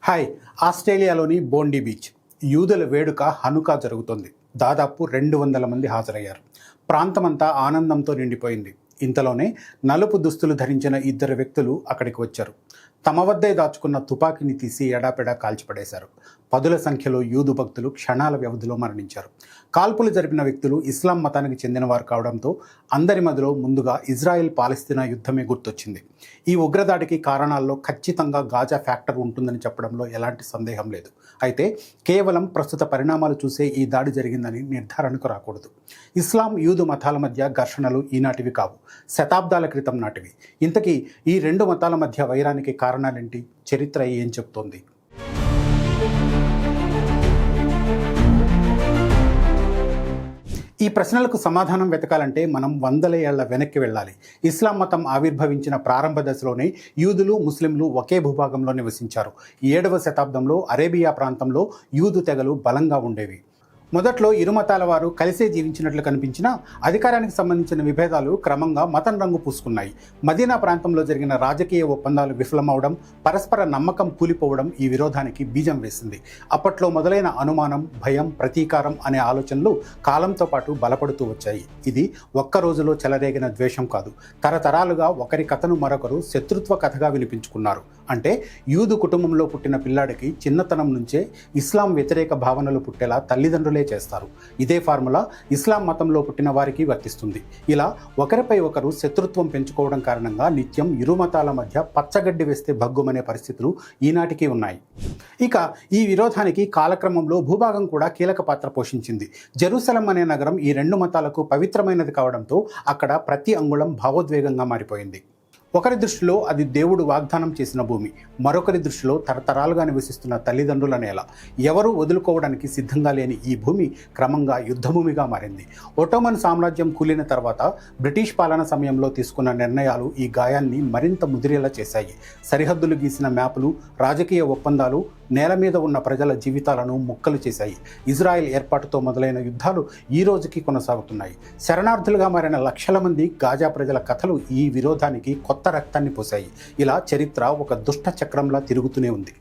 Hi. ఆస్ట్రేలియాలోని బోండీ beach యూదుల వేడుక హనుకా జరుగుతోంది. దాదాపు 200 మంది హాజరయ్యారు. ప్రాంతమంతా ఆనందంతో నిండిపోయింది. ఇంతలోనే నలుపు దుస్తులు ధరించిన ఇద్దరు వ్యక్తులు అక్కడికి వచ్చారు. తమ వద్దే దాచుకున్న తుపాకీని తీసి ఎడాపెడా కాల్చిపడేశారు. పదుల సంఖ్యలో యూదు భక్తులు క్షణాల వ్యవధిలో మరణించారు. కాల్పులు జరిపిన వ్యక్తులు ఇస్లాం మతానికి చెందినవారు కావడంతో అందరి మధ్యలో ముందుగా ఇజ్రాయెల్ పాలస్తీనా యుద్ధమే గుర్తొచ్చింది. ఈ ఉగ్రదాడికి కారణాల్లో ఖచ్చితంగా గాజా ఫ్యాక్టర్ ఉంటుందని చెప్పడంలో ఎలాంటి సందేహం లేదు. అయితే కేవలం ప్రస్తుత పరిణామాలు చూసే ఈ దాడి జరిగిందని నిర్ధారణకు రాకూడదు. ఇస్లాం యూదు మతాల మధ్య ఘర్షణలు ఈనాటివి కావు, శతాబ్దాల క్రితం నాటివి. ఇంతకీ ఈ రెండు మతాల మధ్య వైరానికి కారణాలేంటి? చరిత్ర ఏం చెప్తోంది? ఈ ప్రశ్నలకు సమాధానం వెతకాలంటే మనం వందల ఏళ్ల వెనక్కి వెళ్ళాలి. ఇస్లాం మతం ఆవిర్భవించిన ప్రారంభ దశలోనే యూదులు, ముస్లింలు ఒకే భూభాగంలో నివసించారు. 7వ శతాబ్దంలో అరేబియా ప్రాంతంలో యూదు తెగలు బలంగా ఉండేవి. మొదట్లో ఇరు మతాల వారు కలిసే జీవించినట్లు కనిపించినా అధికారానికి సంబంధించిన విభేదాలు క్రమంగా మతం రంగు పూసుకున్నాయి. మదీనా ప్రాంతంలో జరిగిన రాజకీయ ఒప్పందాలు విఫలమవడం, పరస్పర నమ్మకం కూలిపోవడం ఈ విరోధానికి బీజం వేసింది. అప్పట్లో మొదలైన అనుమానం, భయం, ప్రతీకారం అనే ఆలోచనలు కాలంతో పాటు బలపడుతూ వచ్చాయి. ఇది ఒక్క రోజులో చెలరేగిన ద్వేషం కాదు. తరతరాలుగా ఒకరి కథను మరొకరు శత్రుత్వ కథగా వినిపించుకున్నారు. అంటే యూదు కుటుంబంలో పుట్టిన పిల్లాడికి చిన్నతనం నుంచే ఇస్లాం వ్యతిరేక భావనలు పుట్టేలా తల్లిదండ్రులే చేస్తారు. ఇదే ఫార్ములా ఇస్లాం మతంలో పుట్టిన వారికి వర్తిస్తుంది. ఇలా ఒకరిపై ఒకరు శత్రుత్వం పెంచుకోవడం కారణంగా నిత్యం ఇరు మతాల మధ్య పచ్చగడ్డి వేస్తే భగ్గుమనే పరిస్థితులు ఈనాటికి ఉన్నాయి. ఇక ఈ విరోధానికి కాలక్రమంలో భూభాగం కూడా కీలక పాత్ర పోషించింది. జెరూసలం అనే నగరం ఈ రెండు మతాలకు పవిత్రమైనది కావడంతో అక్కడ ప్రతి అంగుళం భావోద్వేగంగా మారిపోయింది. ఒకరి దృష్టిలో అది దేవుడు వాగ్దానం చేసిన భూమి, మరొకరి దృష్టిలో తరతరాలుగా నివసిస్తున్న తల్లిదండ్రుల నేల. ఎవరూ వదులుకోవడానికి సిద్ధంగా లేని ఈ భూమి క్రమంగా యుద్ధభూమిగా మారింది. ఒట్టోమన్ సామ్రాజ్యం కూలిన తర్వాత బ్రిటిష్ పాలన సమయంలో తీసుకున్న నిర్ణయాలు ఈ గాయాన్ని మరింత ముదిరేలా చేశాయి. సరిహద్దులు గీసిన మ్యాపులు, రాజకీయ ఒప్పందాలు నేల మీద ఉన్న ప్రజల జీవితాలను ముక్కలు చేశాయి. ఇజ్రాయెల్ ఏర్పాటుతో మొదలైన యుద్ధాలు ఈ రోజుకి కొనసాగుతున్నాయి. శరణార్థులుగా మారిన లక్షల మంది గాజా ప్రజల కథలు ఈ విరోధానికి కొత్త రక్తాన్ని పోశాయి. ఇలా చరిత్ర ఒక దుష్ట చక్రంలా తిరుగుతూనే ఉంది.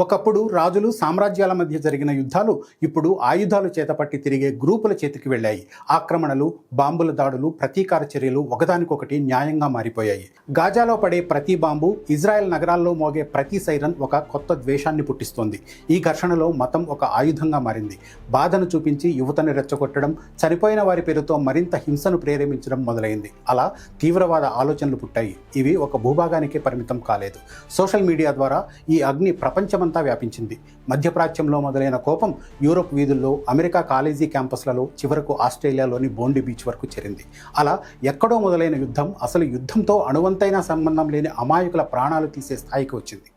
ఒకప్పుడు రాజులు, సామ్రాజ్యాల మధ్య జరిగిన యుద్ధాలు ఇప్పుడు ఆయుధాలు చేతపట్టి తిరిగే గ్రూపుల చేతికి వెళ్ళాయి. ఆక్రమణలు, బాంబుల దాడులు, ప్రతీకార చర్యలు ఒకదానికొకటి న్యాయంగా మారిపోయాయి. గాజాలో పడే ప్రతి బాంబు, ఇజ్రాయెల్ నగరాల్లో మోగే ప్రతి సైరన్ ఒక కొత్త ద్వేషాన్ని పుట్టిస్తోంది. ఈ ఘర్షణలో మతం ఒక ఆయుధంగా మారింది. బాధను చూపించి యువతని రెచ్చగొట్టడం, చనిపోయిన వారి పేరుతో మరింత హింసను ప్రేరేపించడం మొదలైంది. అలా తీవ్రవాద ఆలోచనలు పుట్టాయి. ఇవి ఒక భూభాగానికే పరిమితం కాలేదు. సోషల్ మీడియా ద్వారా ఈ అగ్ని ప్రపంచమంతా వ్యాపించింది. మధ్యప్రాచ్యంలో మొదలైన కోపం యూరోప్ వీధుల్లో, అమెరికా కాలేజీ క్యాంపస్లలో, చివరకు ఆస్ట్రేలియాలోని బోండీ బీచ్ వరకు చేరింది. అలా ఎక్కడో మొదలైన యుద్ధం అసలు యుద్ధంతో అణువంతైన సంబంధం లేని అమాయకుల ప్రాణాలు తీసే స్థాయికి వచ్చింది.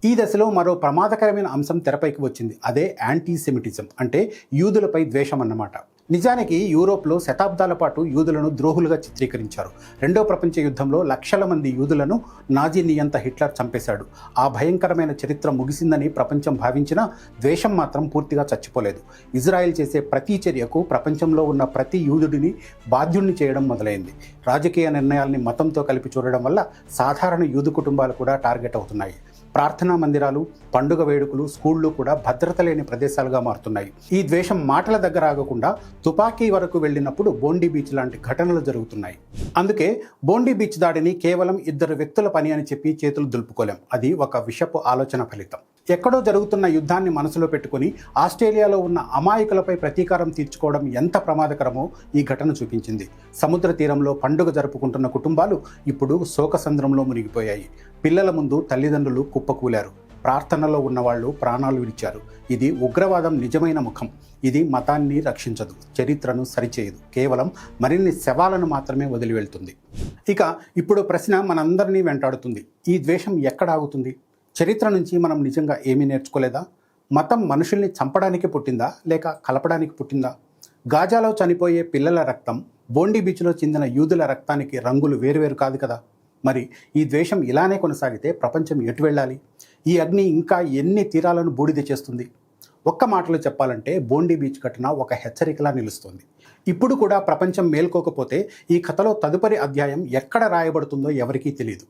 ఈ దశలో మరో ప్రమాదకరమైన అంశం తెరపైకి వచ్చింది. అదే యాంటీసెమిటిజం, అంటే యూదులపై ద్వేషం అన్నమాట. నిజానికి యూరోప్లో శతాబ్దాల పాటు యూదులను ద్రోహులుగా చిత్రీకరించారు. రెండో ప్రపంచ యుద్ధంలో లక్షల మంది యూదులను నాజీ నియంత హిట్లర్ చంపేశాడు. ఆ భయంకరమైన చరిత్ర ముగిసిందని ప్రపంచం భావించినా ద్వేషం మాత్రం పూర్తిగా చచ్చిపోలేదు. ఇజ్రాయెల్ చేసే ప్రతి చర్యకు ప్రపంచంలో ఉన్న ప్రతి యూదుడిని బాధ్యుణ్ణి చేయడం మొదలైంది. రాజకీయ నిర్ణయాల్ని మతంతో కలిపి చూడడం వల్ల సాధారణ యూదు కుటుంబాలు కూడా టార్గెట్ అవుతున్నాయి. ప్రార్థనా మందిరాలు, పండుగ వేడుకలు, స్కూళ్ళు కూడా భద్రత లేని ప్రదేశాలుగా మారుతున్నాయి. ఈ ద్వేషం మాటల దగ్గర ఆగకుండా తుపాకీ వరకు వెళ్ళినప్పుడు బోండీ బీచ్ లాంటి ఘటనలు జరుగుతున్నాయి. అందుకే బోండీ బీచ్ దాడిని కేవలం ఇద్దరు వ్యక్తుల పని అని చెప్పి చేతులు దులుపుకోలేం. అది ఒక విషపు ఆలోచన ఫలితం. ఎక్కడో జరుగుతున్న యుద్ధాన్ని మనసులో పెట్టుకుని ఆస్ట్రేలియాలో ఉన్న అమాయకులపై ప్రతీకారం తీర్చుకోవడం ఎంత ప్రమాదకరమో ఈ ఘటన చూపించింది. సముద్ర తీరంలో పండుగ జరుపుకుంటున్న కుటుంబాలు ఇప్పుడు శోకసంద్రంలో మునిగిపోయాయి. పిల్లల ముందు తల్లిదండ్రులు కుప్పకూలారు. ప్రార్థనలో ఉన్నవాళ్లు ప్రాణాలు విడిచారు. ఇది ఉగ్రవాదం నిజమైన ముఖం. ఇది మతాన్ని రక్షించదు, చరిత్రను సరిచేయదు, కేవలం మరిన్ని శవాలను మాత్రమే వదిలి వెళ్తుంది. ఇక ఇప్పుడు ప్రశ్న మనందరినీ వెంటాడుతుంది. ఈ ద్వేషం ఎక్కడ ఆగుతుంది? చరిత్ర నుంచి మనం నిజంగా ఏమీ నేర్చుకోలేదా? మతం మనుషుల్ని చంపడానికి పుట్టిందా, లేక కలపడానికి పుట్టిందా? గాజాలో చనిపోయే పిల్లల రక్తం, బోండీ బీచ్లో చెందిన యూదుల రక్తానికి రంగులు వేరువేరు కాదు కదా. మరి ఈ ద్వేషం ఇలానే కొనసాగితే ప్రపంచం ఎటు వెళ్ళాలి? ఈ అగ్ని ఇంకా ఎన్ని తీరాలను బూడిద చేస్తుంది? ఒక్క మాటలో చెప్పాలంటే బోండీ బీచ్ ఘటన ఒక హెచ్చరికలా నిలుస్తుంది. ఇప్పుడు కూడా ప్రపంచం మేల్కోకపోతే ఈ కథలో తదుపరి అధ్యాయం ఎక్కడ రాయబడుతుందో ఎవరికీ తెలియదు.